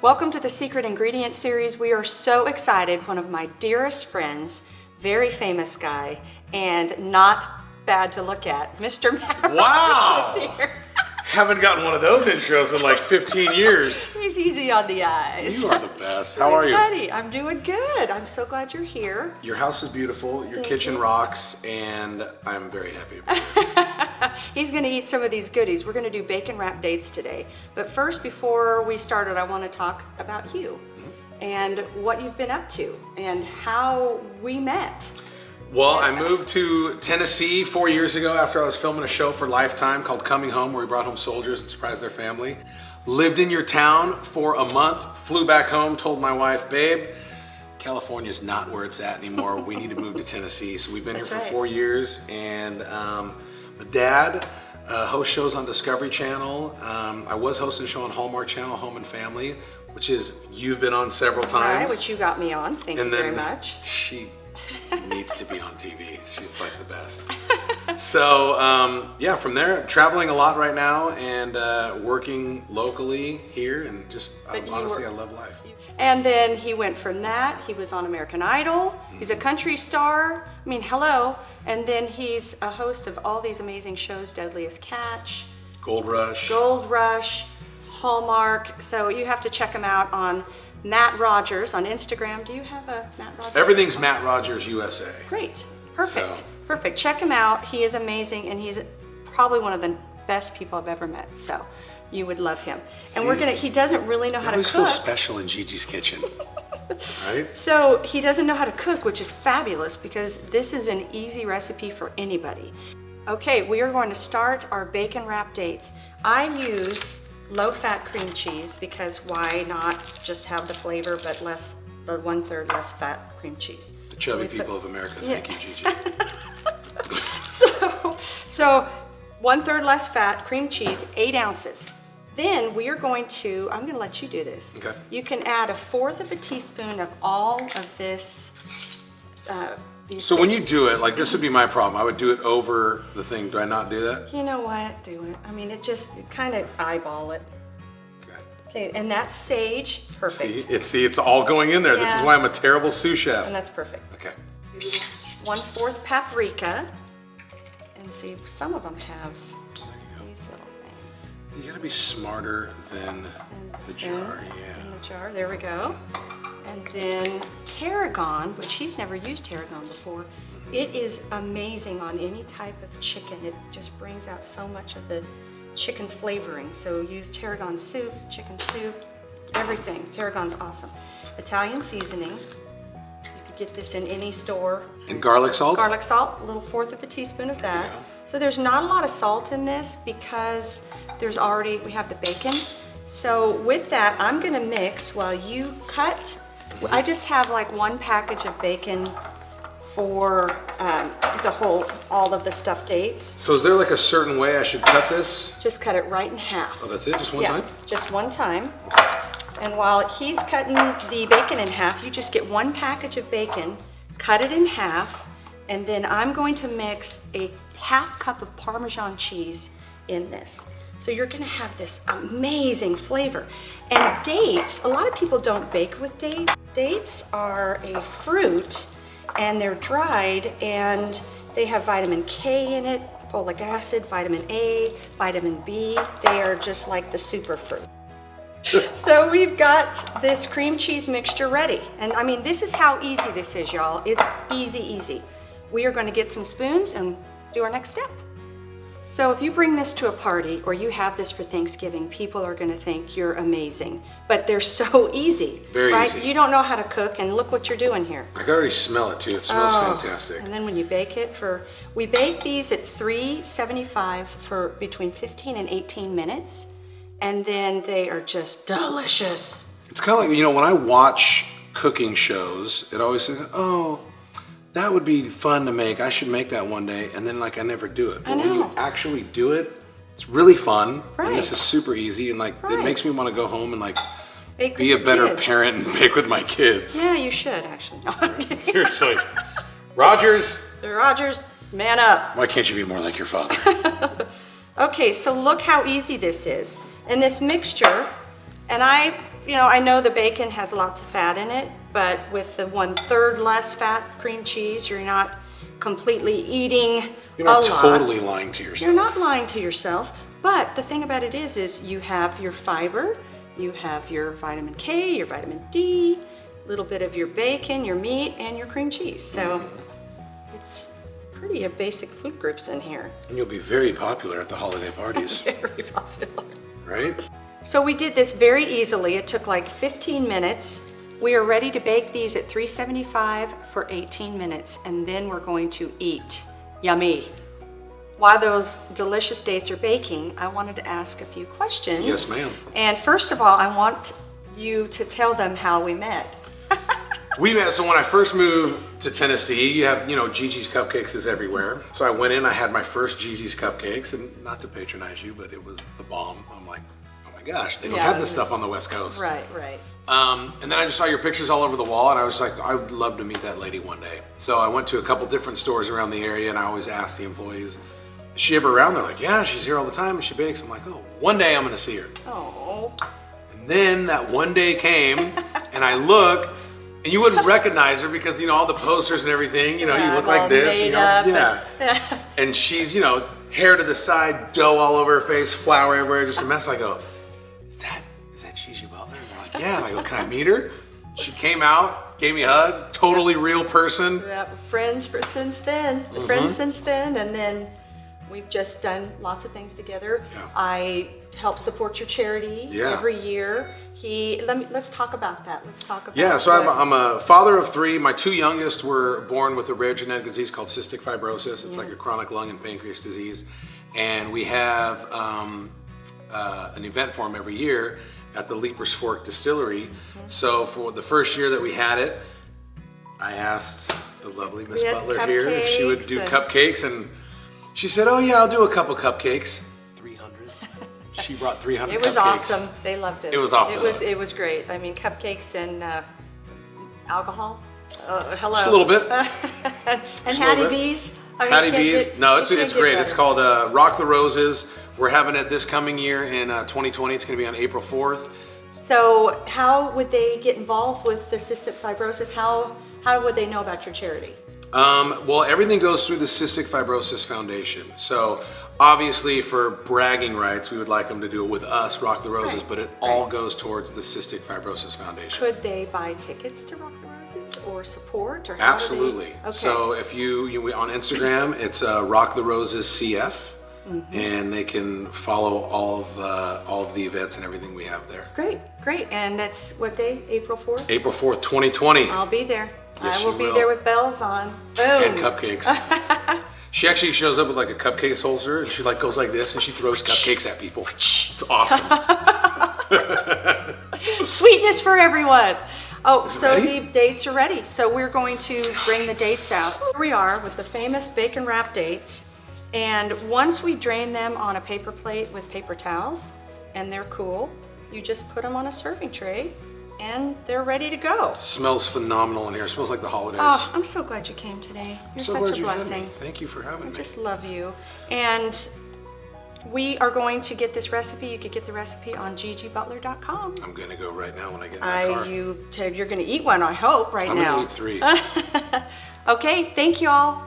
Welcome to the Secret Ingredient Series. We are so excited. One of my dearest friends, very famous guy, and not bad to look at, Mr. Matt Wow! is here. Haven't gotten one of those intros in like 15 years. He's easy on the eyes. You are the best. How are you? Buddy, I'm doing good. I'm so glad you're here. Your house is beautiful, your kitchen rocks, and I'm very happy. He's gonna eat some of these goodies. We're gonna do bacon wrap dates today. But first, before we started, I wanna talk about you and what you've been up to and how we met. Well, I moved to Tennessee 4 years ago after I was filming a show for Lifetime called Coming Home, where we brought home soldiers and surprised their family. Lived in your town for a month, flew back home, told my wife, babe, California's not where it's at anymore. We need to move to Tennessee. So we've been here for 4 years, and my dad hosts shows on Discovery Channel. I was hosting a show on Hallmark Channel, Home and Family, which is you've been on several times. Right, which you got me on. Thank you very much. She needs to be on TV. She's like the best. So yeah, from there, I'm traveling a lot right now and working locally here, and just honestly, I love life. And then he went from that, he was on American Idol, he's a country star, I mean, hello. And then he's a host of all these amazing shows, Deadliest Catch, Gold Rush, Hallmark. So you have to check him out on Matt Rogers on Instagram. Do you have a Matt Rogers? Everything's Matt Rogers USA. Great, perfect, So. perfect. Check him out, he is amazing, and he's probably one of the best people I've ever met. So you would love him. And he doesn't really know how to always cook. feel special in Gigi's kitchen, right? So he doesn't know how to cook, which is fabulous because this is an easy recipe for anybody. Okay, we are going to start our bacon wrap dates. I use low-fat cream cheese because why not just have the flavor but the 1/3 less fat cream cheese. The chubby people of America, thank you, Gigi. So 1/3 less fat cream cheese, 8 ounces. Then we are going to, I'm gonna let you do this. Okay. You can add 1/4 of a teaspoon of all of this. So when you do it, like this would be my problem. I would do it over the thing. Do I not do that? You know what, do it. I mean, it kind of eyeball it. Okay. Okay, and that's sage, perfect. See, it's all going in there. This is Yeah. why I'm a terrible sous chef. And that's perfect. Okay. 1/4 paprika. And see, some of them have these little things. You gotta be smarter than the jar, In the jar, there we go. And then tarragon, which he's never used tarragon before. It is amazing on any type of chicken. It just brings out so much of the chicken flavoring. So use tarragon soup, chicken soup, everything. Tarragon's awesome. Italian seasoning. You could get this in any store. And garlic salt? Garlic salt, a little 1/4 of a teaspoon of that. So there's not a lot of salt in this because we have the bacon. So with that, I'm gonna mix while you cut. I just have like 1 package of bacon for all of the stuffed dates. So is there like a certain way I should cut this? Just cut it right in half. Oh, that's it? Just one time? Just one time. And while he's cutting the bacon in half, you just get 1 package of bacon, cut it in half, and then I'm going to mix a 1/2 cup of Parmesan cheese in this. So you're gonna have this amazing flavor. And dates, a lot of people don't bake with dates. Dates are a fruit and they're dried and they have vitamin K in it, folic acid, vitamin A, vitamin B. They are just like the superfruit. So we've got this cream cheese mixture ready. And I mean, this is how easy this is, y'all. It's easy, easy. We are gonna get some spoons and do our next step. So if you bring this to a party or you have this for Thanksgiving, people are gonna think you're amazing, but they're so easy, Very right? easy. You don't know how to cook and look what you're doing here. I can already smell it too. It smells fantastic. And then when you bake it we bake these at 375 for between 15 and 18 minutes. And then they are just delicious. It's kind of like, when I watch cooking shows, it always says, oh, that would be fun to make. I should make that one day. And then I never do it. But when you actually do it, it's really fun. Right. And this is super easy. And it makes me want to go home and Bake be a with better kids. parent and bake with my kids. Yeah, you should actually. No, I'm kidding. Seriously. Rogers. Rogers, man up. Why can't you be more like your father? Okay, so look how easy this is. And this mixture, and I you know, I know the bacon has lots of fat in it, but with the 1/3 less fat cream cheese, you're not completely eating You're not a lot. totally lying to yourself. You're not lying to yourself, but the thing about it is you have your fiber, you have your vitamin K, your vitamin D, a little bit of your bacon, your meat, and your cream cheese. So it's pretty basic food groups in here. And you'll be very popular at the holiday parties. Very popular. Right? So we did this very easily. It took like 15 minutes. We are ready to bake these at 375 for 18 minutes, and then we're going to eat. Yummy. While those delicious dates are baking, I wanted to ask a few questions. Yes, ma'am. And first of all, I want you to tell them how we met. We met, so when I first moved to Tennessee, you have, you know, Gigi's Cupcakes is everywhere. So I went in, I had my first Gigi's Cupcakes, and not to patronize you, but it was the bomb. I'm like, oh my gosh, they don't have this stuff on the West Coast. Right, right. And then I just saw your pictures all over the wall, and I was like, I would love to meet that lady one day. So I went to a couple different stores around the area, and I always asked the employees, is she ever around? They're like, yeah, she's here all the time, and she bakes. I'm like, oh, one day I'm gonna see her. Oh. And then that one day came, and I look, and you wouldn't recognize her because, you know, all the posters and everything, you know, you look like this, you know, yeah. And she's, you know, hair to the side, dough all over her face, flour everywhere, just a mess. I go, is that Gigi Butler? And they're like, yeah. And I go, can I meet her? She came out, gave me a hug, totally real person. Yeah, friends since then, friends since then, and then we've just done lots of things together. Yeah. I help support your charity every year. Let's talk about that. Let's talk about. Yeah, so I'm a father of 3. My 2 youngest were born with a rare genetic disease called cystic fibrosis. It's like a chronic lung and pancreas disease, and we have an event for them every year at the Leapers Fork Distillery. So for the first year that we had it, I asked the lovely Miss Butler here if she would do cupcakes, and she said, oh yeah, I'll do a couple cupcakes. 300. She brought 300 cupcakes. It was awesome. They loved it. It was awesome. It was great. I mean, cupcakes and alcohol. Hello. Just a little bit. And Hattie B's. Hattie B's. No, it's great. It's called Rock the Roses. We're having it this coming year in 2020. It's going to be on April 4th. So how would they get involved with the cystic fibrosis? How would they know about your charity? Well, everything goes through the Cystic Fibrosis Foundation. So obviously for bragging rights, we would like them to do it with us, Rock the Roses, but it all goes towards the Cystic Fibrosis Foundation. Could they buy tickets to Rock the Roses or support? Or Absolutely. Okay. So if you on Instagram, it's Rock the Roses CF. And they can follow all of the events and everything we have there. Great, great. And that's what day? April 4th? April 4th, 2020. I'll be there. Yes, I will be there with bells on. Boom. And cupcakes. She actually shows up with like a cupcakes holster, and she like goes like this, and she throws cupcakes at people. It's awesome. Sweetness for everyone. Oh, so ready? the dates are ready. So we're going to bring the dates out. Here we are with the famous bacon wrap dates. And once we drain them on a paper plate with paper towels, and they're cool, you just put them on a serving tray, and they're ready to go. Smells phenomenal in here. It smells like the holidays. Oh, I'm so glad you came today. You're so such glad a you blessing. had me. Thank you for having me. I just love you. And we are going to get this recipe. You could get the recipe on gigibutler.com. I'm going to go right now when I get in my car. You're going to eat one, I hope, right now. I'm going to eat 3. Okay, thank you all.